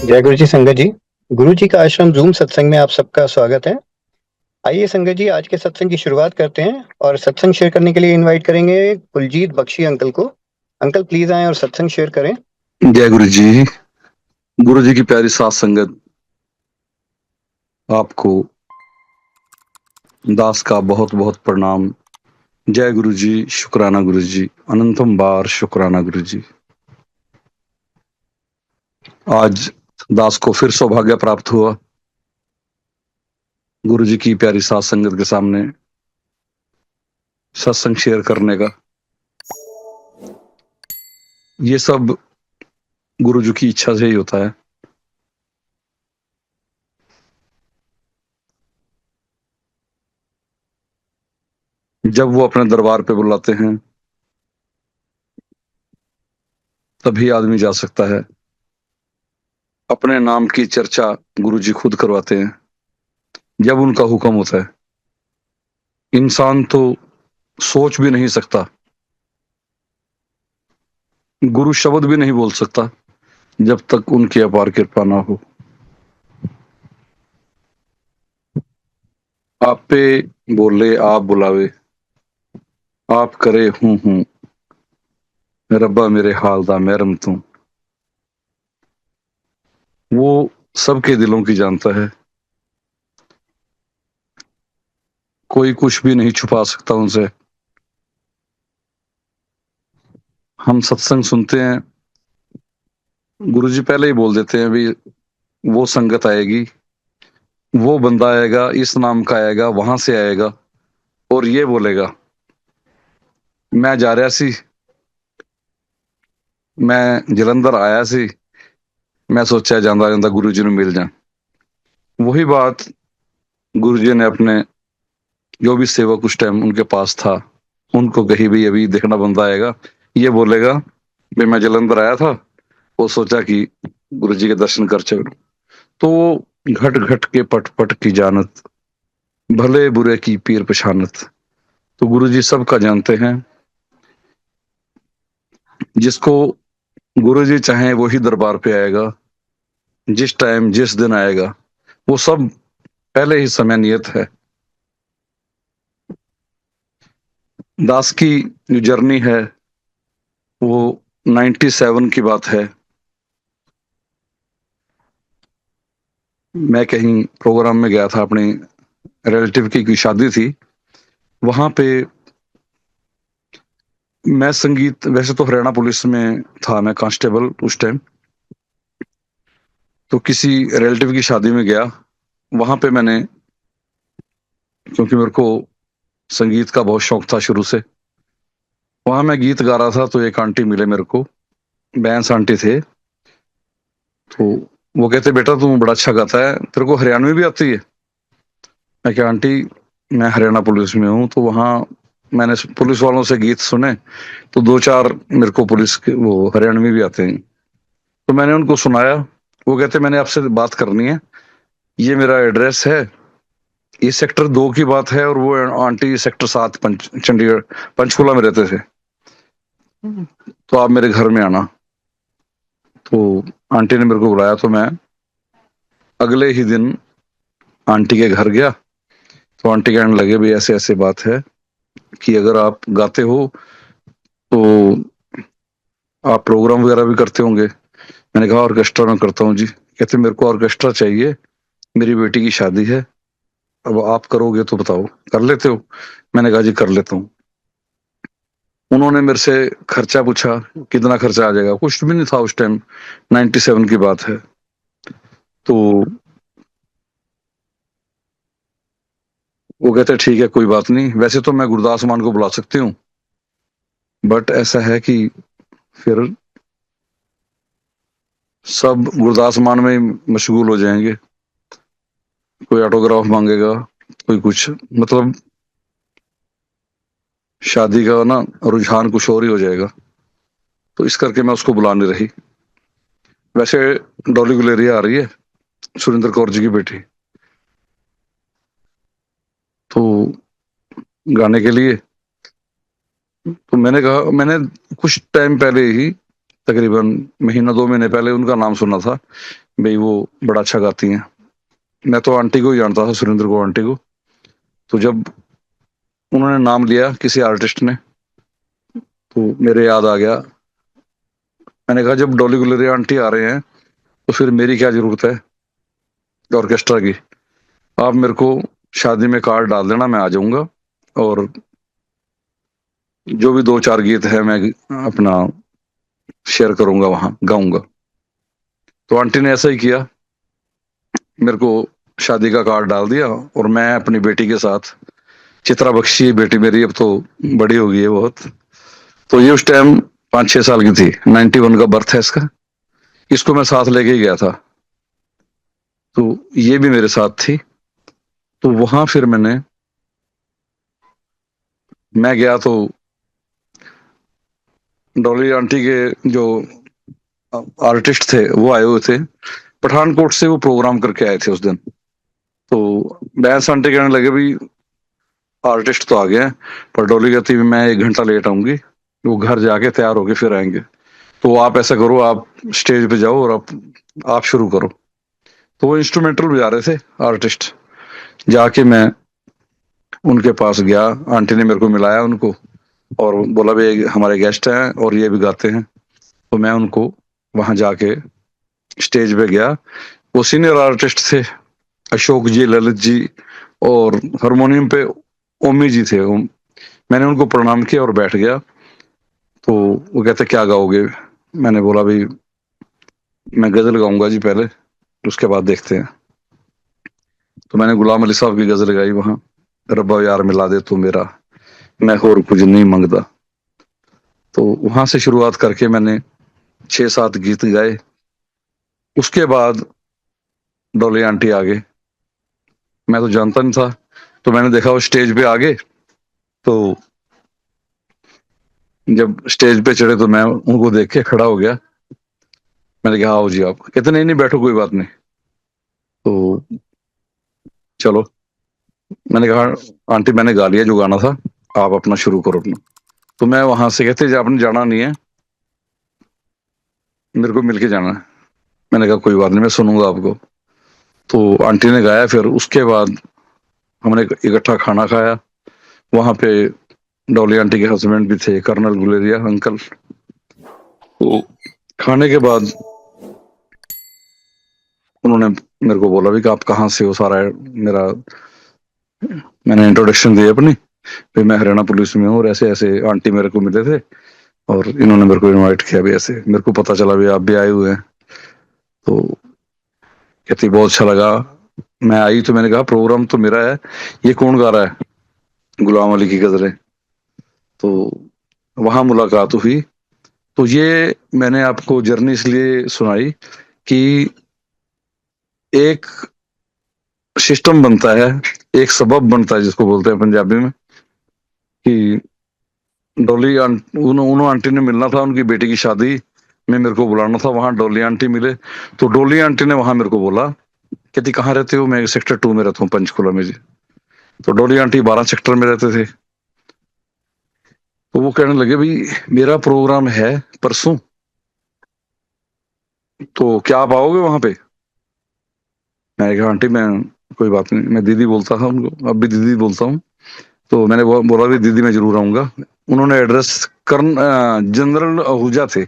जय गुरु जी संगत जी। गुरु जी का आश्रम जूम सत्संग में आप सबका स्वागत है। आइए संगत जी, आज के सत्संग की शुरुआत करते हैं और सत्संग शेयर करने के लिए इनवाइट करेंगे कुलजीत बख्शी अंकल को। अंकल प्लीज आएं और सत्संग शेयर करें। जय गुरु जी। गुरु जी की प्यारी सात संगत, आपको दास का बहुत बहुत प्रणाम। जय गुरु जी, शुक्राना गुरु जी, अनंतम बार शुक्राना गुरु जी। आज दास को फिर सौभाग्य प्राप्त हुआ गुरु जी की प्यारी सात संगत के सामने सत्संग शेयर करने का। ये सब गुरु जी की इच्छा से ही होता है। जब वो अपने दरबार पे बुलाते हैं तभी आदमी जा सकता है। अपने नाम की चर्चा गुरु जी खुद करवाते हैं जब उनका हुक्म होता है। इंसान तो सोच भी नहीं सकता, गुरु शब्द भी नहीं बोल सकता जब तक उनकी अपार कृपा ना हो। आप पे बोले आप बुलावे, आप करे हूं रब्बा मेरे हाल दा महरम तू। वो सबके दिलों की जानता है, कोई कुछ भी नहीं छुपा सकता उनसे। हम सत्संग सुनते हैं, गुरु जी पहले ही बोल देते हैं भी वो संगत आएगी, वो बंदा आएगा, इस नाम का आएगा, वहां से आएगा और ये बोलेगा मैं जा रहा सी, मैं जलंधर आया सी, मैं सोचा जांदा जांदा गुरु जी ने मिल जा। वही बात गुरु जी ने अपने जो भी सेवक उस टाइम उनके पास था उनको कही, भी अभी देखना बंदा आएगा, ये बोलेगा भाई मैं जलंधर आया था, वो सोचा कि गुरु जी के दर्शन कर चलो। तो घट घट के पट पट की जानत, भले बुरे की पीर पछानत। तो गुरु जी सबका जानते हैं। जिसको गुरु जी चाहे वही दरबार पे आएगा, जिस टाइम जिस दिन आएगा, वो सब पहले ही समय नियत है। दास की जो जर्नी है वो 97 की बात है। मैं कहीं प्रोग्राम में गया था, अपने रिलेटिव की कोई शादी थी, वहां पे मैं संगीत, वैसे तो हरियाणा पुलिस में था मैं कांस्टेबल उस टाइम, तो किसी रिलेटिव की शादी में गया। वहां पे मैंने, क्योंकि मेरे को संगीत का बहुत शौक था शुरू से, वहां मैं गीत गा रहा था तो एक आंटी मिले मेरे को, बैंस आंटी थे। तो वो कहते बेटा तू बड़ा अच्छा गाता है, तेरे को हरियाणवी भी आती है? मैं क्या आंटी, मैं हरियाणा पुलिस में हूँ। तो वहाँ मैंने पुलिस वालों से गीत सुने तो दो चार मेरे को पुलिस के वो हरियाणवी भी आते हैं, तो मैंने उनको सुनाया। वो कहते मैंने आपसे बात करनी है, ये मेरा एड्रेस है, ये सेक्टर 2 की बात है, और वो आंटी सेक्टर 7 चंडीगढ़ पंचकुला में रहते थे, तो आप मेरे घर में आना। तो आंटी ने मेरे को बुलाया, तो मैं अगले ही दिन आंटी के घर गया। तो आंटी कहने लगे भी ऐसे ऐसे बात है कि अगर आप गाते हो तो आप प्रोग्राम वगैरह भी करते होंगे। मैंने कहा ऑर्केस्ट्रा में करता हूँ जी। कहते मेरे को ऑर्केस्ट्रा चाहिए, मेरी बेटी की शादी है, अब आप करोगे तो बताओ कर लेते हो? मैंने कहा जी कर लेता हूँ। उन्होंने मेरे से खर्चा पूछा, कितना खर्चा आ जाएगा, कुछ भी नहीं था उस टाइम, 97 की बात है। तो वो कहते ठीक है कोई बात नहीं, वैसे तो मैं गुरदास मान को बुला सकती हूँ, बट ऐसा है कि फिर सब गुरदास मान में ही मशगूल हो जाएंगे, कोई ऑटोग्राफ मांगेगा, कोई कुछ, मतलब शादी का ना रुझान कुछ और ही हो जाएगा। तो इस करके मैं उसको बुला नहीं रही। वैसे डॉली गुलेरिया आ रही है, सुरेंद्र कौर जी की बेटी, तो गाने के लिए। तो मैंने कहा, मैंने कुछ टाइम पहले ही, तकरीबन महीना 2 महीने पहले उनका नाम सुना था। भाई वो बड़ा अच्छा गाती हैं। मैं तो आंटी को ही जानता था, सुरेंद्र को आंटी को। तो जब उन्होंने नाम लिया किसी आर्टिस्ट ने, तो मेरे याद आ गया। मैंने कहा जब डॉली गुलेरिया आंटी आ रहे हैं तो फिर मेरी क्या जरूरत है ऑर्केस्ट्रा की। आप मेरे को शादी में कार्ड डाल देना, मैं आ जाऊंगा, और जो भी दो चार गीत है मैं अपना शेयर करूंगा, वहां गाऊंगा। तो आंटी ने ऐसा ही किया, मेरे को शादी का कार्ड डाल दिया, और मैं अपनी बेटी के साथ, चित्रा बख्शी बेटी मेरी, अब तो बड़ी हो गई है बहुत। तो ये उस टाइम 5-6 साल की थी, 91 का बर्थ है इसका। इसको मैं साथ लेके ही गया था, तो ये भी मेरे साथ थी। तो वहां फिर मैं गया तो डॉली आंटी के जो आर्टिस्ट थे वो आए हुए थे पठानकोट से, वो प्रोग्राम करके आए थे उस दिन। तो बैंस आंटी कहने लगे भी आर्टिस्ट तो आ गए हैं, पर डॉली कहती भी मैं 1 घंटा लेट आऊंगी, वो घर जाके तैयार होके फिर आएंगे। तो आप ऐसा करो, आप स्टेज पे जाओ और आप शुरू करो। तो वो इंस्ट्रूमेंटल बजा रहे थे आर्टिस्ट। जाके मैं उनके पास गया, आंटी ने मेरे को मिलाया उनको, और बोला भी हमारे गेस्ट हैं और ये भी गाते हैं। तो मैं उनको वहां जाके स्टेज पे गया। वो सीनियर आर्टिस्ट थे, अशोक जी, ललित जी, और हारमोनियम पे ओमी जी थे। मैंने उनको प्रणाम किया और बैठ गया। तो वो कहते क्या गाओगे? मैंने बोला भाई मैं गजल गाऊंगा जी पहले, उसके बाद देखते हैं। तो मैंने गुलाम अली साहब की गजल गाई वहां, रब्बा यार मिला दे तू मेरा, मैं और कुछ नहीं मांगता। तो वहां से शुरुआत करके मैंने 6-7 गीत गाए। उसके बाद डोली आंटी आ गए, मैं तो जानता नहीं था। तो मैंने देखा वो स्टेज पे आ गए। तो जब स्टेज पे चढ़े तो मैं उनको देख के खड़ा हो गया। मैंने कहा आओ जी आप। कहते नहीं नहीं बैठो, कोई बात नहीं। तो चलो, मैंने कहा आंटी मैंने गा लिया जो गाना था, आप अपना शुरू करो अपना। तो मैं वहां से, कहते आपने जाना नहीं है, मेरे को मिलके जाना है। मैंने कहा कोई बात नहीं, मैं सुनूंगा आपको। तो आंटी ने गाया, फिर उसके बाद हमने इकट्ठा खाना खाया वहां पे। डॉली आंटी के हस्बैंड भी थे, कर्नल गुलेरिया अंकल। तो खाने के बाद उन्होंने मेरे को बोला भी कि आप कहाँ से हो, सारा मेरा, मैंने इंट्रोडक्शन दी अपनी, फिर मैं हरियाणा पुलिस में हूँ और ऐसे ऐसे आंटी मेरे को मिले थे और इन्होंने मेरे को इनवाइट किया भी। ऐसे मेरे को पता चला भी आप भी आए हुए हैं। तो कहती बहुत अच्छा लगा। मैं आई तो मैंने कहा प्रोग्राम तो मेरा है, ये कौन गा रहा है गुलाम अली की गजलें। तो वहां मुलाकात हुई। तो ये मैंने आपको जर्नी इसलिए सुनाई कि एक सिस्टम बनता है, एक सबब बनता है जिसको बोलते हैं पंजाबी में, कि डॉली उन आंटी ने मिलना था, उनकी बेटी की शादी में मेरे को बुलाना था, वहां डॉली आंटी मिले। तो डॉली आंटी ने वहां मेरे को बोला, कहती कहाँ रहते हो? मैं सेक्टर 2 में रहता हूँ, पंचकुला में जी। तो डॉली आंटी 12 सेक्टर में रहते थे। तो वो कहने लगे भाई मेरा प्रोग्राम है परसों, तो क्या आप आओगे वहां पे? मैंने कहा आंटी मैं, कोई बात नहीं, मैं दीदी बोलता था उनको, अब भी दीदी बोलता हूँ। तो मैंने बोला भी दीदी मैं जरूर आऊंगा। उन्होंने एड्रेस, जनरल आहूजा थे,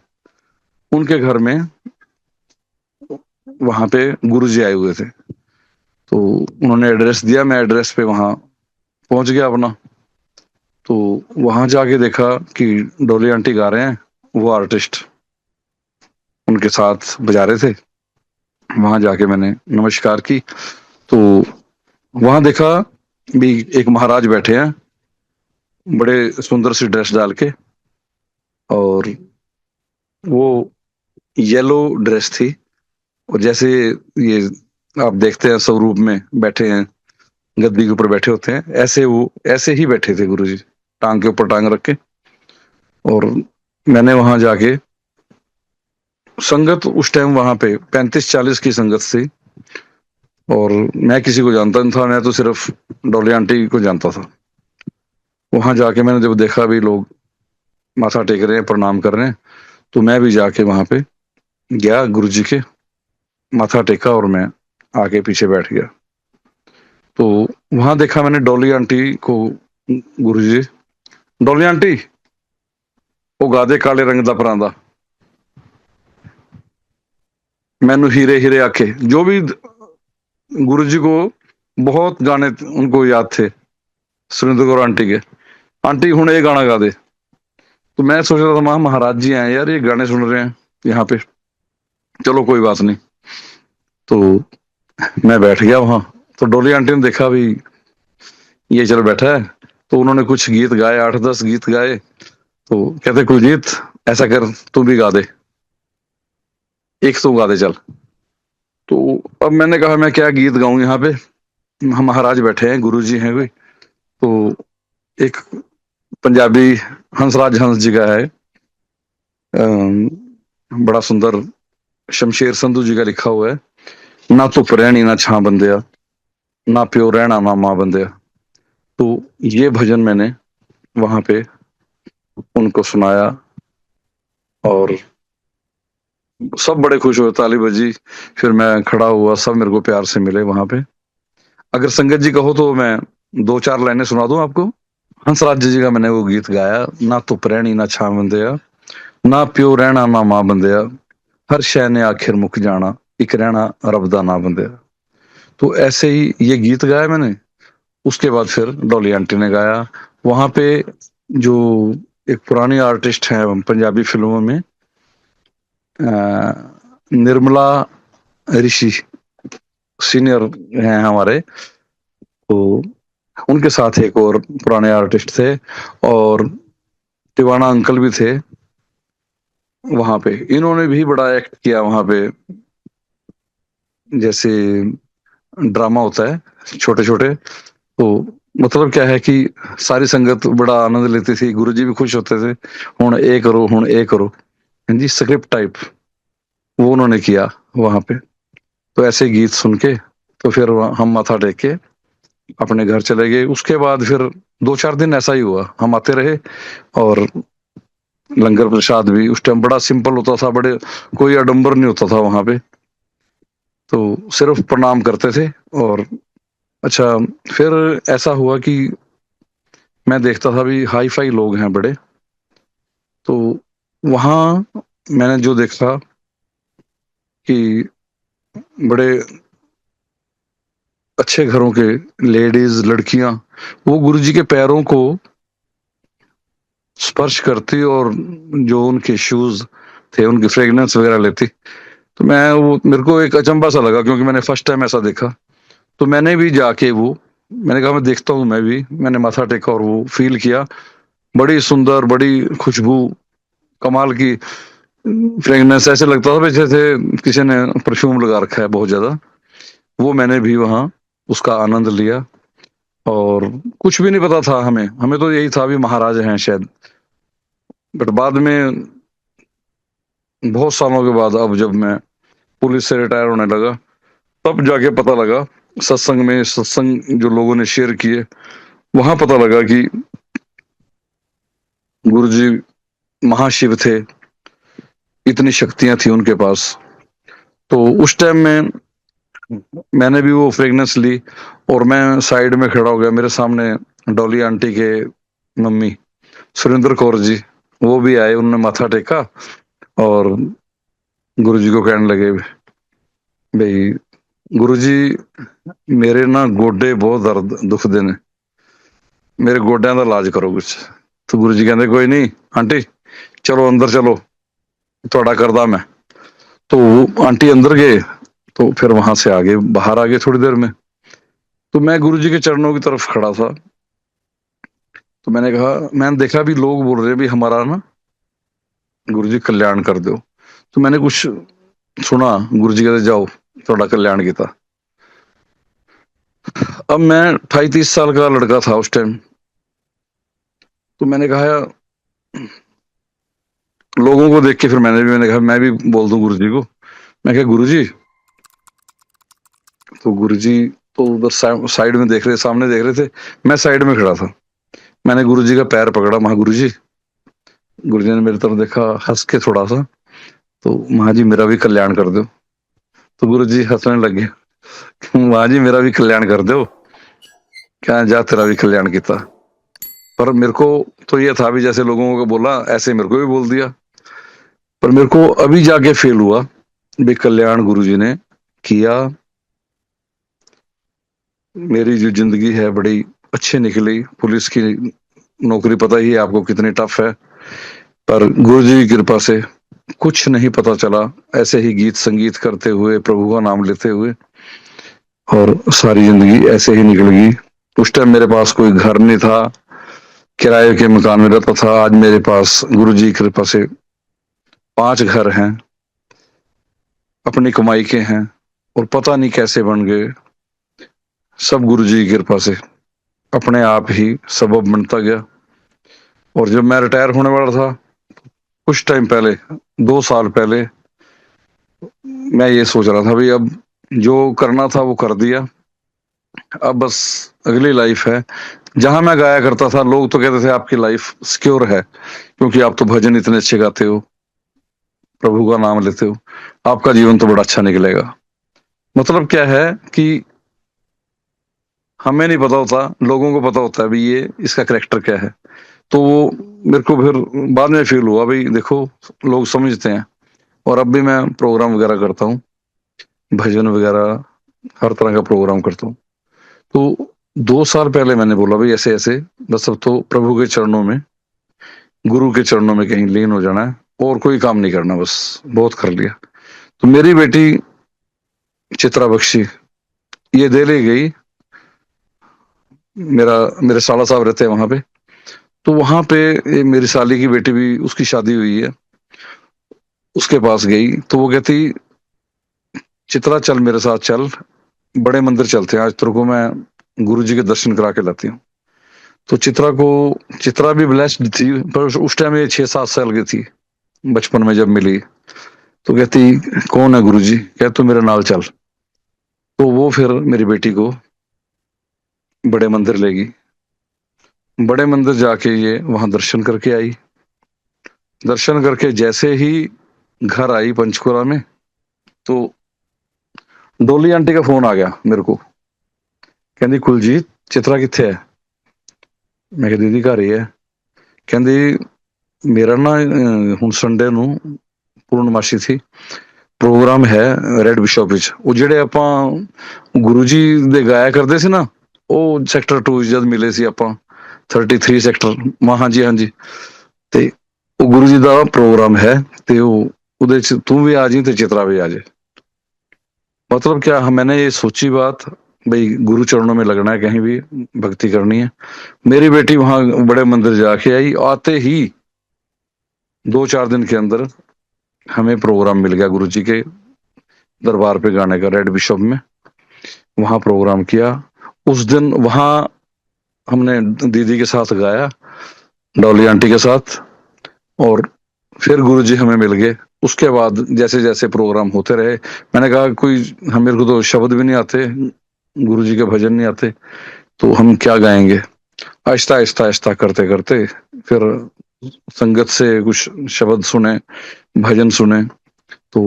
उनके घर में वहां पे गुरुजी आए हुए थे। तो उन्होंने एड्रेस दिया, मैं एड्रेस पे वहां पहुंच गया अपना। तो वहां जाके देखा कि डोली आंटी गा रहे हैं, वो आर्टिस्ट उनके साथ बजा रहे थे। वहां जाके मैंने नमस्कार की। तो वहां देखा भी एक महाराज बैठे हैं, बड़े सुंदर सी ड्रेस डाल के, और वो येलो ड्रेस थी। और जैसे ये आप देखते हैं स्वरूप में बैठे हैं, गद्दी के ऊपर बैठे होते हैं, ऐसे वो ऐसे ही बैठे थे गुरुजी, टांग के ऊपर टांग रख के। और मैंने वहां जाके, संगत उस टाइम वहां पे 35-40 की संगत थी, और मैं किसी को जानता नहीं था, मैं तो सिर्फ डॉली आंटी को जानता था। वहां जाके मैंने जब देखा भी लोग माथा टेक रहे हैं, प्रणाम कर रहे हैं, तो मैं भी जाके वहां पे गया गुरु जी के, माथा टेका और मैं आके पीछे बैठ गया। तो वहां देखा मैंने डॉली आंटी को। गुरुजी, डॉली आंटी वो गादे काले रंग दा परांदा, मैनू हीरे हीरे आखे। जो भी गुरुजी को बहुत गाने उनको याद थे सुरेंद्र कौर आंटी के। आंटी हुण ये गाना गा दे। तो मैं सोच रहा था महाराज जी आए यार, ये गाने सुन रहे हैं यहाँ पे, चलो कोई बात नहीं। तो मैं बैठ गया वहां। तो डोली आंटी ने देखा भी ये चल बैठा है, तो उन्होंने कुछ गीत गाए, 8-10 गीत गाए। तो कहते कुलजीत ऐसा कर, तू भी गा दे, एक तो गा दे चल। तो अब मैंने कहा मैं क्या गीत गाऊं, यहाँ पे हम महाराज बैठे हैं, गुरुजी हैं कोई। तो एक पंजाबी हंसराज हंस जी का है, बड़ा सुंदर, शमशेर संधू जी का लिखा हुआ है, ना धुप रहनी ना छां बंदिया, ना प्यो रहना ना मां बंदिया। तो ये भजन मैंने वहां पे उनको सुनाया और सब बड़े खुश हुए, ताली बजी। फिर मैं खड़ा हुआ, सब मेरे को प्यार से मिले वहां पे। अगर संगत जी कहो तो मैं 2-4 लाइनें सुना दूं आपको। हंसराज जी का मैंने वो गीत गाया, ना धुप रहनी ना छां बंदिया, ना प्यो रहना ना मां बंदिया, हर शय ने आखिर मुक जाना, एक रहना रब दा ना बंदिया। तो ऐसे ही ये गीत गाया मैंने। उसके बाद फिर डॉली आंटी ने गाया वहां पे। जो एक पुरानी आर्टिस्ट है पंजाबी फिल्मों में, निर्मला ऋषि सीनियर हैं हमारे। तो उनके साथ एक और पुराने आर्टिस्ट थे, और टिवाना अंकल भी थे वहां पे। इन्होंने भी बड़ा एक्ट किया वहां पे, जैसे ड्रामा होता है छोटे छोटे। तो मतलब क्या है कि सारी संगत बड़ा आनंद लेती थी, गुरुजी भी खुश होते थे, हुण ए करो हुण ए करो, हाँ जी, स्क्रिप्ट टाइप वो उन्होंने किया वहां पे। तो ऐसे गीत सुन के तो फिर हम माथा टेक के अपने घर चले गए। उसके बाद फिर 2-4 दिन ऐसा ही हुआ, हम आते रहे। और लंगर प्रसाद भी उस टाइम बड़ा सिंपल होता था, बड़े कोई आडंबर नहीं होता था वहां पे। तो सिर्फ प्रणाम करते थे। और अच्छा, फिर ऐसा हुआ कि मैं देखता था भी हाई फाई लोग हैं बड़े। तो वहां मैंने जो देखा कि बड़े अच्छे घरों के लेडीज लड़कियां वो गुरुजी के पैरों को स्पर्श करती, और जो उनके शूज थे उनकी फ्रेगनेंस वगैरह लेती। तो मैं वो, मेरे को एक अचंभा सा लगा क्योंकि मैंने फर्स्ट टाइम ऐसा देखा। तो मैंने भी जाके वो, मैंने कहा मैं देखता हूँ मैं भी। मैंने माथा टेका और वो फील किया, बड़ी सुंदर, बड़ी खुशबू, कमाल की फ्रेगनेंस। ऐसे लगता था जैसे किसी ने परफ्यूम लगा रखा है बहुत ज्यादा। वो मैंने भी वहां उसका आनंद लिया। और कुछ भी नहीं पता था हमें, हमें तो यही था भी महाराज हैं शायद। बट बाद में बहुत सालों के बाद, अब जब मैं पुलिस से रिटायर होने लगा, तब जाके पता लगा, सत्संग में, सत्संग जो लोगों ने शेयर किए, वहां पता लगा कि गुरुजी महाशिव थे, इतनी शक्तियां थी उनके पास। तो उस टाइम में मैंने भी वो फ्रेगनेंस ली, और मैं साइड में खड़ा हो गया। मेरे सामने डॉली आंटी के मम्मी सुरेंद्र कौर जी, वो भी आए, उन्होंने माथा टेका और गुरुजी को कहने लगे, भाई गुरुजी मेरे ना गोडे बहुत दर्द दुखदे ने, मेरे गोड्या का इलाज करो कुछ। तो गुरुजी कहते कोई नहीं आंटी, चलो अंदर चलो, थोड़ा करदा मैं। तो वो आंटी अंदर गए, तो फिर वहां से आगे बाहर आ गए थोड़ी देर में। तो मैं गुरुजी के चरणों की तरफ खड़ा था। तो मैंने कहा, मैंने देखा भी लोग बोल रहे भी हमारा ना गुरुजी कल्याण कर दो। तो मैंने कुछ सुना, गुरुजी कहते जाओ थोड़ा कल्याण किया। अब मैं 28-30 साल का लड़का था उस टाइम। तो मैंने कहा, लोगों को देख के फिर मैंने कहा मैं भी बोल दूं गुरुजी को। मैं कहा गुरुजी, तो गुरुजी तो उधर साइड में देख रहे, सामने देख रहे थे, मैं साइड में खड़ा था। मैंने गुरुजी का पैर पकड़ा, महा गुरुजी। गुरुजी ने मेरी तरफ देखा, हंस के थोड़ा सा, तो महा जी मेरा भी कल्याण कर दो। तो गुरुजी हंसने लगे, वाह जी मेरा भी कल्याण कर दो, क्या जा तेरा भी कल्याण किया। पर मेरे को तो ये था भी जैसे लोगों को बोला ऐसे मेरे को भी बोल दिया, पर मेरे को अभी जाके फील हुआ भी कल्याण गुरुजी ने किया। मेरी जो जिंदगी है बड़ी अच्छी निकली। पुलिस की नौकरी पता ही है आपको कितनी टफ है, पर गुरुजी की कृपा से कुछ नहीं पता चला, ऐसे ही गीत संगीत करते हुए प्रभु का नाम लेते हुए और सारी जिंदगी ऐसे ही निकल गई। उस टाइम मेरे पास कोई घर नहीं था, किराए के मकान में रहता था। आज मेरे पास गुरुजी की कृपा से 5 घर हैं, अपनी कमाई के हैं, और पता नहीं कैसे बन गए। सब गुरुजी की कृपा से अपने आप ही सबब बनता गया। और जब मैं रिटायर होने वाला था कुछ टाइम पहले, 2 साल पहले, मैं ये सोच रहा था भाई अब जो करना था वो कर दिया, अब बस अगली लाइफ है। जहां मैं गाया करता था लोग तो कहते थे आपकी लाइफ सिक्योर है, क्योंकि आप तो भजन इतने अच्छे गाते हो, प्रभु का नाम लेते हो, आपका जीवन तो बड़ा अच्छा निकलेगा। मतलब क्या है कि हमें नहीं पता होता, लोगों को पता होता है भी ये इसका करेक्टर क्या है। तो वो मेरे को फिर बाद में फील हुआ भाई देखो लोग समझते हैं। और अब भी मैं प्रोग्राम वगैरह करता हूँ, भजन वगैरह हर तरह का प्रोग्राम करता हूँ। तो 2 साल पहले मैंने बोला भाई ऐसे ऐसे बस अब तो प्रभु के चरणों में, गुरु के चरणों में कहीं लीन हो जाना है, और कोई काम नहीं करना, बस बहुत कर लिया। तो मेरी बेटी चित्रा बख्शी ये दिल्ली गई, मेरे साला साहब रहते हैं वहां पे। तो वहां पे मेरी साली की बेटी भी उसकी शादी हुई है, उसके पास गई तो वो कहती चित्रा चल मेरे साथ चल, बड़े मंदिर चलते हैं, आज तेरे को मैं गुरु जी के दर्शन करा के लाती हूँ। तो चित्रा भी ब्लेस्ड थी, पर उस टाइम ये 6-7 साल की थी, बचपन में जब मिली। तो कहती कौन है गुरुजी, कह तू मेरे नाल चल। तो वो फिर मेरी बेटी को बड़े मंदिर लेगी, बड़े मंदिर जाके ये वहां दर्शन करके आई। दर्शन करके जैसे ही घर आई पंचकुला में, तो डोली आंटी का फोन आ गया मेरे को, कहती कुलजीत चित्रा किथे है। मैं कहा दीदी घर ही है। कहती मेरा ना ਹੁਣ ਸੰਡੇ ਨੂੰ ਪੂਰਨਮਾਸ਼ੀ ਸੀ, ਪ੍ਰੋਗਰਾਮ ਹੈ ਰੈਡ ਬਿਸ਼ਪ ਵਿੱਚ। ਉਹ ਜਿਹੜੇ ਆਪਾਂ ਗੁਰੂ ਜੀ ਦੇ ਗਾਇਆ ਕਰਦੇ ਸੀ ਨਾ, ਉਹ ਸੈਕਟਰ 2 ਜਦ ਮਿਲੇ ਸੀ ਆਪਾਂ 33 ਸੈਕਟਰ ਮਾ, ਹਾਂਜੀ ਹਾਂਜੀ। ਤੇ ਉਹ ਗੁਰੂ ਜੀ ਦਾ ਪ੍ਰੋਗਰਾਮ ਹੈ ਤੇ ਉਹ ਉਹਦੇ ਚ ਤੂੰ ਵੀ ਆ ਜੀ ਤੇ चित्रा भी आ जाए। मतलब क्या मैंने ये सोची बात भाई गुरु चरणों में लगना है, कहीं भी भक्ति करनी है। मेरी बेटी वहां बड़े मंदिर जाके आई, आते ही 2-4 दिन के अंदर हमें प्रोग्राम मिल गया गुरु जी के दरबार पे गाने का, रेड बिशप में। वहां प्रोग्राम किया उस दिन, वहां हमने दीदी के साथ गाया, डॉली आंटी के साथ, और फिर गुरु जी हमें मिल गए। उसके बाद जैसे जैसे प्रोग्राम होते रहे, मैंने कहा कोई हम, मेरे को तो शब्द भी नहीं आते, गुरु जी के भजन नहीं आते, तो हम क्या गाएंगे। आहिस्ता आहिस्ता आहिस्ता करते करते फिर संगत से कुछ शब्द सुने, भजन सुने, तो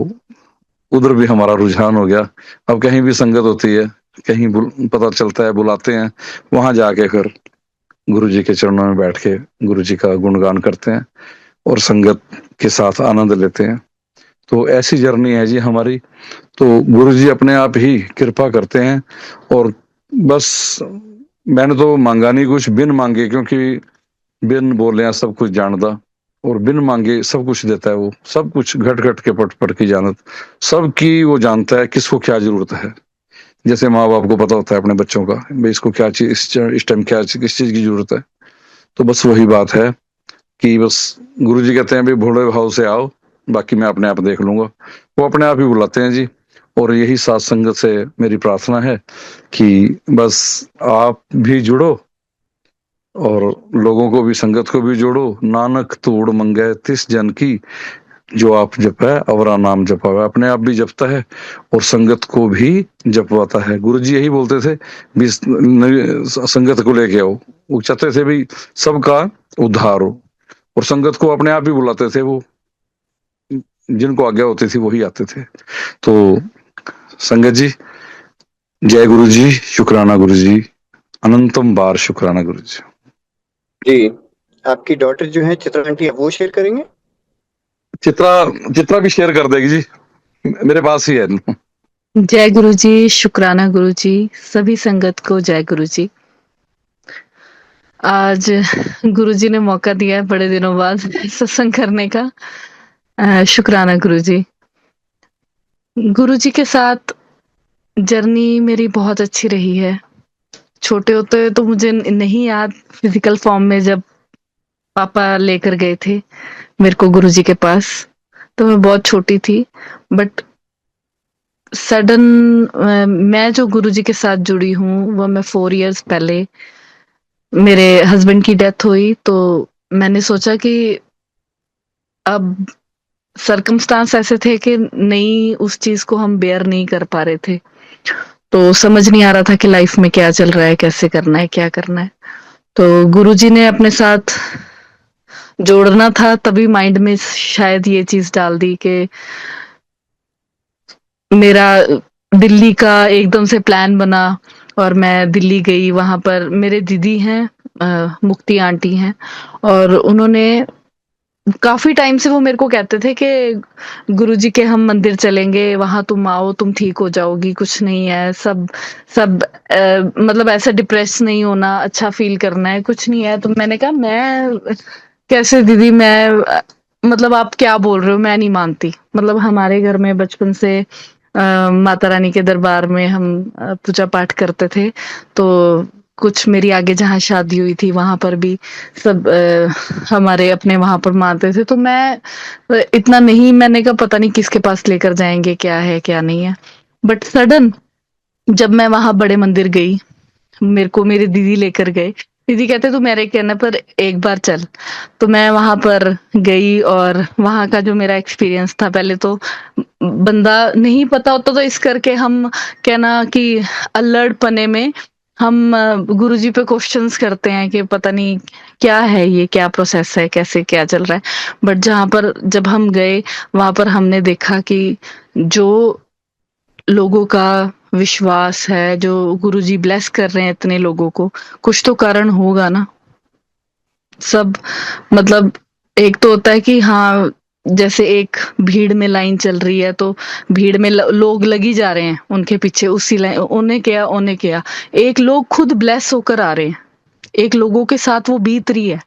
उधर भी हमारा रुझान हो गया। अब कहीं भी संगत होती है, कहीं पता चलता है बुलाते हैं, वहां जाके फिर गुरु जी के चरणों में बैठ के गुरु जी का गुणगान करते हैं और संगत के साथ आनंद लेते हैं। तो ऐसी जर्नी है जी हमारी। तो गुरु जी अपने आप ही कृपा करते हैं, और बस मैंने तो मांगा नहीं कुछ, बिन मांगे, क्योंकि बिन बोले सब कुछ जानता, और बिन मांगे सब कुछ देता है वो, सब कुछ घट घट के पट पट की जानत, सबकी वो जानता है किसको क्या जरूरत है। जैसे माँ बाप को पता होता है अपने बच्चों का भाई इसको क्या चीज इस टाइम क्या किस चीज की जरूरत है। तो बस वही बात है कि बस गुरु जी कहते हैं भाई भोले भाव से आओ, बाकी मैं अपने आप देख लूंगा। वो अपने आप ही बुलाते हैं जी। और यही साथ संगत से मेरी प्रार्थना है कि बस आप भी जुड़ो और लोगों को भी, संगत को भी जोड़ो। नानक तोड़ मंगे तिस जन की, जो आप जपै अवरा नाम जपावे। अपने आप भी जपता है और संगत को भी जपवाता है। गुरु जी यही बोलते थे भी संगत को लेके आओ, वो चाहते थे भी सबका उद्धार हो, और संगत को अपने आप ही बुलाते थे। वो जिनको आज्ञा होती थी वही आते थे। तो संगत जी, जय गुरु जी, शुक्राना गुरु जी, अनंतम बार शुक्राना गुरु जी। जी, आपकी डॉटर जो है चित्रा आंटी, वो शेयर करेंगे। चित्रा भी शेयर कर देगी जी, मेरे पास ही है। जय गुरु जी, शुक्राना गुरु जी, सभी संगत को जय गुरु जी। आज गुरु जी ने मौका दिया है बड़े दिनों बाद सत्संग करने का। शुक्राना गुरु जी। गुरु जी के साथ जर्नी मेरी बहुत अच्छी रही है। छोटे होते तो मुझे नहीं याद फिजिकल फॉर्म में जब पापा लेकर गए थे मेरे को गुरु जी के पास, तो मैं बहुत छोटी थी। बट सडन मैं जो गुरु जी के साथ जुड़ी हूँ वो मैं 4 इयर्स पहले मेरे हस्बैंड की डेथ हुई, तो मैंने सोचा कि अब सर्कमस्टांस ऐसे थे कि नहीं, उस चीज को हम बेयर नहीं कर पा रहे थे। तो समझ नहीं आ रहा था कि लाइफ में क्या चल रहा है, कैसे करना है, क्या करना है। तो गुरुजी ने अपने साथ जोड़ना था, तभी माइंड में शायद ये चीज डाल दी कि मेरा दिल्ली का एकदम से प्लान बना और मैं दिल्ली गई। वहां पर मेरे दीदी हैं, मुक्ति आंटी हैं, और उन्होंने काफी टाइम से वो मेरे को कहते थे कि गुरुजी के हम मंदिर चलेंगे, वहां तुम आओ, तुम ठीक हो जाओगी, कुछ नहीं है, सब सब मतलब ऐसा डिप्रेस नहीं होना, अच्छा फील करना है, कुछ नहीं है। तो मैंने कहा मैं कैसे दीदी, मैं मतलब आप क्या बोल रहे हो, मैं नहीं मानती। मतलब हमारे घर में बचपन से माता रानी के दरबार में हम पूजा पाठ करते थे। तो कुछ मेरी आगे जहाँ शादी हुई थी वहां पर भी सब हमारे अपने वहां पर मानते थे। तो मैं इतना नहीं, मैंने कहा पता नहीं किसके पास लेकर जाएंगे, क्या है क्या नहीं है। बट सडन जब मैं वहां बड़े मंदिर गई, मेरे को मेरे दीदी लेकर गए। दीदी कहते तू मेरे कहने पर एक बार चल। तो मैं वहां पर गई और वहां का जो मेरा एक्सपीरियंस था, पहले तो बंदा नहीं पता होता तो इस करके हम कहना कि अल्लड़ पने में हम गुरुजी पे क्वेश्चंस करते हैं कि पता नहीं क्या है ये, क्या प्रोसेस है, कैसे क्या चल रहा है। बट जहां पर जब हम गए वहां पर हमने देखा कि जो लोगों का विश्वास है, जो गुरुजी ब्लेस कर रहे हैं इतने लोगों को, कुछ तो कारण होगा ना। सब मतलब एक तो होता है कि हाँ, जैसे एक भीड़ में लाइन चल रही है तो भीड़ में लोग लगी जा रहे हैं उनके पीछे, उसी लाइन उन्हें किया एक लोग खुद ब्लेस होकर आ रहे हैं, एक लोगों के साथ वो बीत रही है,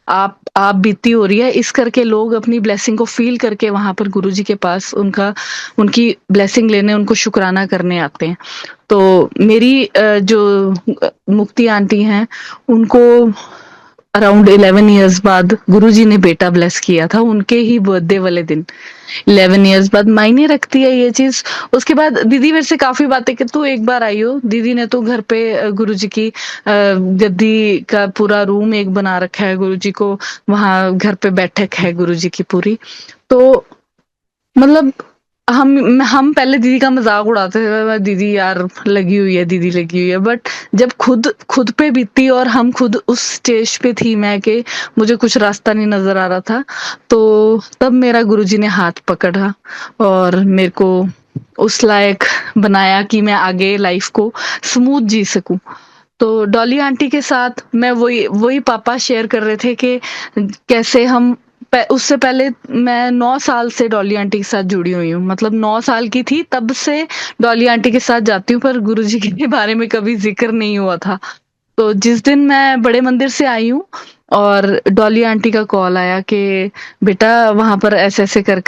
आप बीती हो रही है, इस करके लोग अपनी ब्लेसिंग को फील करके वहां पर गुरुजी के पास उनकी ब्लेसिंग लेने, उनको शुक्राना करने आते हैं। तो मेरी जो मुक्ति आंटी हैं, उनको अराउंड 11 इयर्स बाद गुरुजी ने बेटा ब्लेस किया था, उनके ही बर्थडे वाले दिन। 11 इयर्स बाद मायने रखती है ये चीज। उसके बाद दीदी मेरे से काफी बातें कि तू एक बार आई हो। दीदी ने तो घर पे गुरुजी की गद्दी का पूरा रूम एक बना रखा है, गुरुजी को वहां घर पे बैठक है गुरुजी की पूरी। तो मतलब हम पहले दीदी का मजाक उड़ाते थे, दीदी यार लगी हुई है, दीदी लगी हुई है। बट जब खुद पे बीती और हम खुद उस स्टेज पे थी मैं कि मुझे कुछ रास्ता नहीं नजर आ रहा था, तो तब मेरा गुरुजी ने हाथ पकड़ा और मेरे को उस लायक बनाया कि मैं आगे लाइफ को स्मूथ जी सकूं। तो डॉली आंटी के साथ मैं वही पापा शेयर कर रहे थे कि कैसे हम उससे पहले मैं 9 साल से डॉली आंटी के साथ जुड़ी हुई हूँ। मतलब 9 साल की थी तब से डॉली आंटी के साथ जाती हूँ, पर गुरुजी के बारे में कभी जिक्र नहीं हुआ था। तो जिस दिन मैं बड़े मंदिर से आई हूँ और डॉली आंटी का कॉल आया कि बेटा वहां पर ऐसे ऐसे कर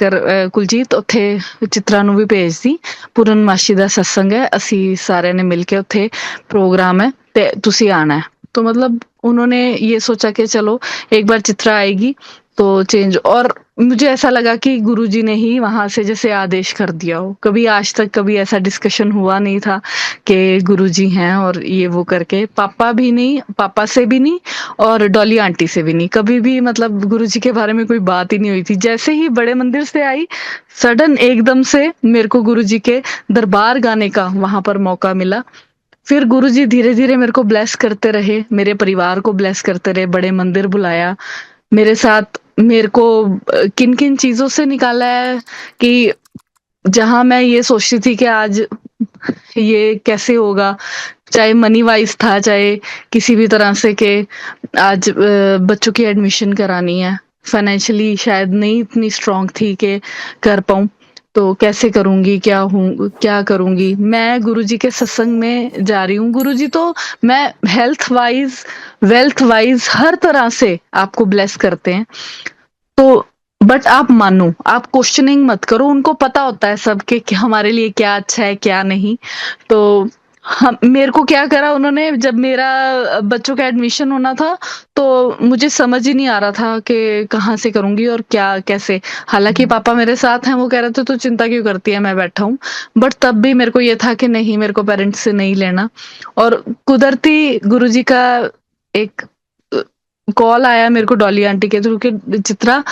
कुलजीत ਉੱਥੇ चित्रा ਨੂੰ भी भेज दी, पूर्णमाशी ਦਾ सत्संग है, ਅਸੀਂ सारे ने मिलके ਉੱਥੇ प्रोग्राम है ते तुसी आना है। तो मतलब उन्होंने ये सोचा कि चलो एक बार चित्रा आएगी तो चेंज। और मुझे ऐसा लगा कि गुरुजी ने ही वहां से जैसे आदेश कर दिया हो। कभी आज तक कभी ऐसा डिस्कशन हुआ नहीं था कि गुरुजी हैं और ये वो करके, पापा भी नहीं, पापा से भी नहीं और डॉली आंटी से भी नहीं, कभी भी मतलब गुरुजी के बारे में कोई बात ही नहीं हुई थी। जैसे ही बड़े मंदिर से आई, सडन एकदम से मेरे को गुरुजी के दरबार गाने का वहां पर मौका मिला। फिर गुरुजी धीरे धीरे मेरे को ब्लेस करते रहे, मेरे परिवार को ब्लेस करते रहे, बड़े मंदिर बुलाया मेरे साथ। मेरे को किन किन चीजों से निकाला है कि जहाँ मैं ये सोचती थी कि आज ये कैसे होगा, चाहे मनी वाइज था, चाहे किसी भी तरह से कि आज बच्चों की एडमिशन करानी है, फाइनेंशियली शायद नहीं इतनी स्ट्रांग थी कि कर पाऊं, तो कैसे करूंगी, क्या करूंगी। मैं गुरुजी के सत्संग में जा रही हूँ। गुरुजी तो मैं हेल्थ वाइज, वेल्थ वाइज हर तरह से आपको ब्लेस करते हैं। तो बट आप मानो, आप क्वेश्चनिंग मत करो, उनको पता होता है सबके कि हमारे लिए क्या अच्छा है क्या नहीं। तो हम, मेरे को क्या करा उन्होंने, जब मेरा बच्चों का एडमिशन होना था तो मुझे समझ ही नहीं आ रहा था कि कहाँ से करूंगी और क्या कैसे। हालांकि पापा मेरे साथ हैं, वो कह रहे थे तो चिंता क्यों करती है, मैं बैठा हूँ। बट तब भी मेरे को ये था कि नहीं, मेरे को पेरेंट्स से नहीं लेना। और कुदरती गुरुजी का एक कॉल आया मेरे को डॉली आंटी के थ्रू कि चित्रा,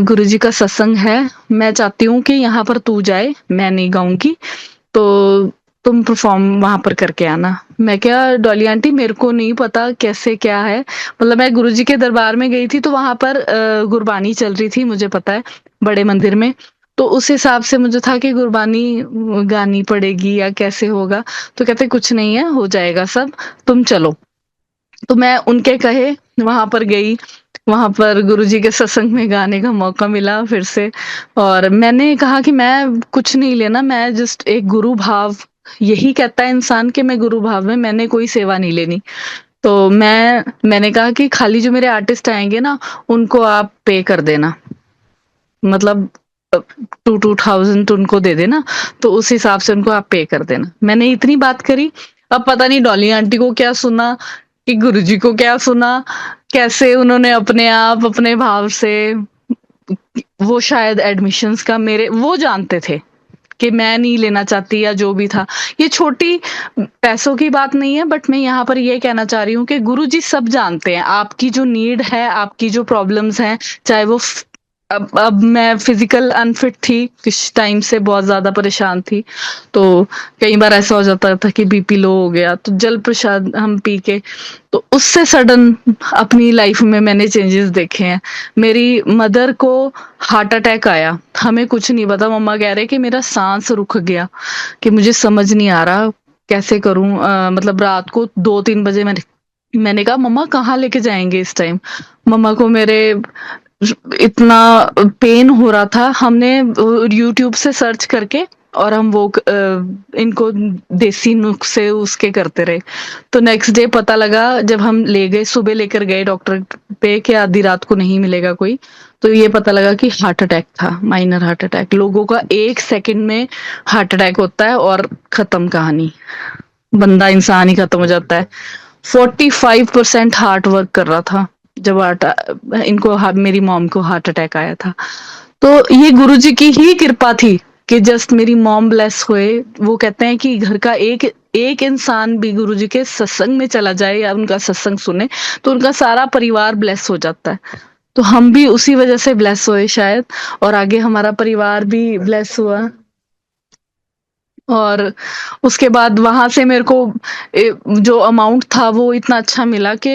गुरुजी का सत्संग है, मैं चाहती हूँ कि यहाँ पर तू जाए, मैं नहीं गाऊंगी, तो तुम परफॉर्म वहां पर करके आना। मैं क्या डॉली आंटी, मेरे को नहीं पता कैसे क्या है, मतलब मैं गुरुजी के दरबार में गई थी तो वहां पर गुरबानी चल रही थी, मुझे पता है, बड़े मंदिर में। तो उस हिसाब से मुझे था कि गुरबानी गानी पड़ेगी या कैसे होगा। तो कहते कुछ नहीं है, हो जाएगा सब, तुम चलो। तो मैं उनके कहे वहां पर गई। वहां पर गुरुजी के सत्संग में गाने का मौका मिला फिर से, और मैंने कहा कि मैं कुछ नहीं लेना, मैं जस्ट एक गुरु भाव, यही कहता है इंसान कि मैं गुरु भाव में, मैंने कोई सेवा नहीं लेनी। तो मैंने कहा कि खाली जो मेरे आर्टिस्ट आएंगे ना, उनको आप पे कर देना, मतलब 2,000 उनको दे देना, तो उस हिसाब से उनको आप पे कर देना। मैंने इतनी बात करी। अब पता नहीं डॉली आंटी को क्या सुना कि गुरुजी को क्या सुना, कैसे उन्होंने अपने आप अपने भाव से, वो शायद एडमिशंस का, मेरे वो जानते थे कि मैं नहीं लेना चाहती या जो भी था। ये छोटी पैसों की बात नहीं है, बट मैं यहाँ पर ये कहना चाह रही हूँ कि गुरुजी सब जानते हैं आपकी जो नीड है, आपकी जो प्रॉब्लम्स हैं, चाहे वो अब मैं फिजिकल अनफिट थी, कुछ टाइम से बहुत ज्यादा परेशान थी, तो कई बार ऐसा हो जाता था कि बीपी लो हो गया, तो जल प्रसाद हम पी के, तो उससे सडन अपनी लाइफ में मैंने चेंजेस देखे हैं। मेरी मदर को हार्ट अटैक आया, हमें कुछ नहीं पता, मम्मा कह रहे कि मेरा सांस रुक गया, कि मुझे समझ नहीं आ रहा कैसे करूं। मतलब रात को 2-3 बजे मैंने कहा मम्मा कहाँ लेके जाएंगे इस टाइम। मम्मा को मेरे इतना पेन हो रहा था, हमने यूट्यूब से सर्च करके और हम वो इनको देसी नुस्खे उसके करते रहे। तो नेक्स्ट डे पता लगा, जब हम ले गए, सुबह लेकर गए डॉक्टर पे कि आधी रात को नहीं मिलेगा कोई, तो ये पता लगा कि हार्ट अटैक था, माइनर हार्ट अटैक। लोगों का 1 सेकंड में हार्ट अटैक होता है और खत्म कहानी, बंदा इंसान ही खत्म हो जाता है। 45% हार्ट वर्क कर रहा था जब इनको मेरी मॉम को हार्ट अटैक आया था। तो ये गुरुजी की ही कृपा थी कि जस्ट मेरी मॉम ब्लेस हुए। वो कहते हैं कि घर का एक एक इंसान भी गुरुजी के सत्संग में चला जाए या उनका सत्संग सुने तो उनका सारा परिवार ब्लेस हो जाता है। तो हम भी उसी वजह से ब्लेस हुए शायद, और आगे हमारा परिवार भी ब्लेस हुआ। और उसके बाद वहां से मेरे को जो अमाउंट था वो इतना अच्छा मिला कि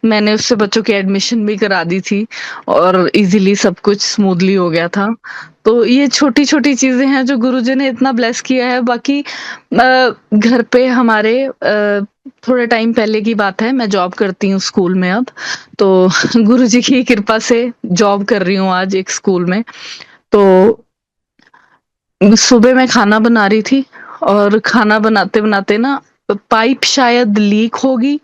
मैंने उससे बच्चों की एडमिशन भी करा दी थी और इजीली सब कुछ स्मूथली हो गया था। तो ये छोटी छोटी चीजें हैं जो गुरुजी ने इतना ब्लेस किया है। बाकी घर पे हमारे थोड़े टाइम पहले की बात है, मैं जॉब करती हूँ स्कूल में अब, तो गुरुजी की कृपा से जॉब कर रही हूँ आज एक स्कूल में। तो सुबह मैं खाना बना रही थी और खाना बनाते बनाते ना पाइप शायद लीक होगी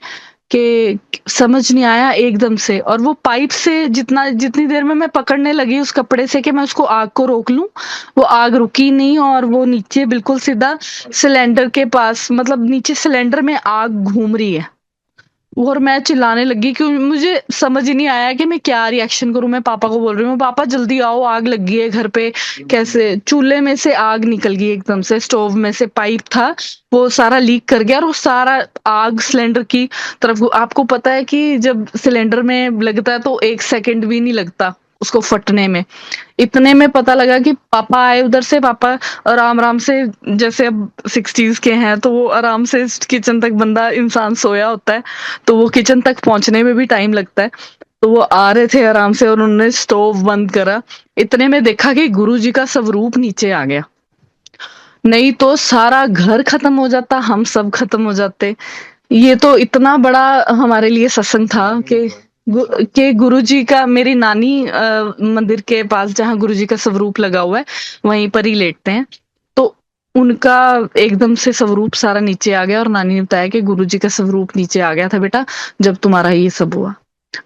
कि समझ नहीं आया एकदम से, और वो पाइप से जितनी देर में मैं पकड़ने लगी उस कपड़े से कि मैं उसको आग को रोक लूं, वो आग रुकी नहीं और वो नीचे बिल्कुल सीधा सिलेंडर के पास, मतलब नीचे सिलेंडर में आग घूम रही है। और मैं चिल्लाने लगी कि मुझे समझ ही नहीं आया कि मैं क्या रिएक्शन करूं। मैं पापा को बोल रही हूँ पापा जल्दी आओ, आग लगी है घर पे। कैसे चूल्हे में से आग निकल गई एकदम से, स्टोव में से पाइप था वो सारा लीक कर गया और वो सारा आग सिलेंडर की तरफ। आपको पता है कि जब सिलेंडर में लगता है तो 1 सेकंड भी नहीं लगता उसको फटने में। इतने में पता लगा कि पापा आए उधर से। पापा आराम आराम से, जैसे अब 60s के हैं तो वो आराम से किचन तक, बंदा इंसान सोया होता है तो वो किचन तक पहुंचने में भी टाइम लगता है, तो वो आ रहे थे आराम से और उन्होंने स्टोव बंद करा। इतने में देखा कि गुरुजी का स्वरूप नीचे आ गया। नहीं तो सारा घर खत्म हो जाता, हम सब खत्म हो जाते। ये तो इतना बड़ा हमारे लिए सत्संग था कि गुरुजी का, मेरी नानी मंदिर के पास जहाँ गुरुजी का स्वरूप लगा हुआ है वहीं पर ही लेटते हैं, तो उनका एकदम से स्वरूप सारा नीचे आ गया और नानी ने बताया कि गुरुजी का स्वरूप नीचे आ गया था बेटा जब तुम्हारा ये सब हुआ।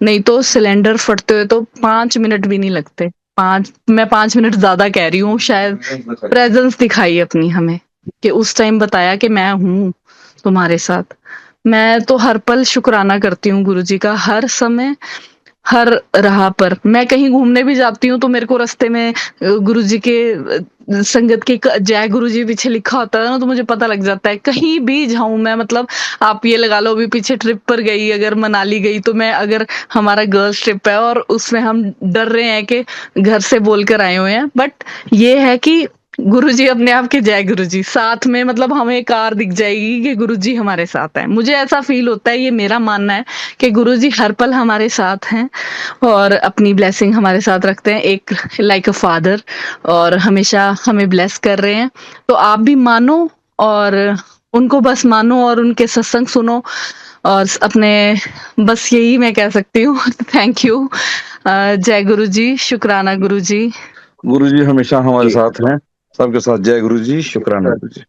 नहीं तो सिलेंडर फटते हुए तो 5 मिनट भी नहीं लगते। 5 मिनट ज्यादा कह रही हूँ, शायद प्रेजेंस दिखाई अपनी हमें कि उस टाइम बताया कि मैं हूँ तुम्हारे साथ। मैं तो हर पल शुक्राना करती हूँ गुरुजी का, हर समय, हर राह पर। मैं कहीं घूमने भी जाती हूँ तो मेरे को रास्ते में गुरुजी के संगत के जय गुरुजी पीछे लिखा होता है ना, तो मुझे पता लग जाता है कहीं भी जाऊं मैं। मतलब आप ये लगा लो, अभी पीछे ट्रिप पर गई, अगर मनाली गई, तो मैं, अगर हमारा गर्ल्स ट्रिप है और उसमें हम डर रहे हैं कि घर से बोलकर आए हुए हैं, बट ये है कि गुरुजी अपने आप के जय गुरुजी साथ में, मतलब हमें कार दिख जाएगी कि गुरुजी हमारे साथ है। मुझे ऐसा फील होता है, ये मेरा मानना है कि गुरुजी हर पल हमारे साथ हैं और अपनी ब्लेसिंग हमारे साथ रखते हैं, एक लाइक अ फादर, और हमेशा हमें ब्लेस कर रहे हैं। तो आप भी मानो और उनको बस मानो और उनके सत्संग सुनो, और अपने, बस यही मैं कह सकती हूँ। Thank you. जय गुरुजी, शुक्राना गुरुजी। गुरु जी हमेशा हमारे जी साथ हैं। सबके साथ जय गुरु जी, शुक्राना गुरु जी।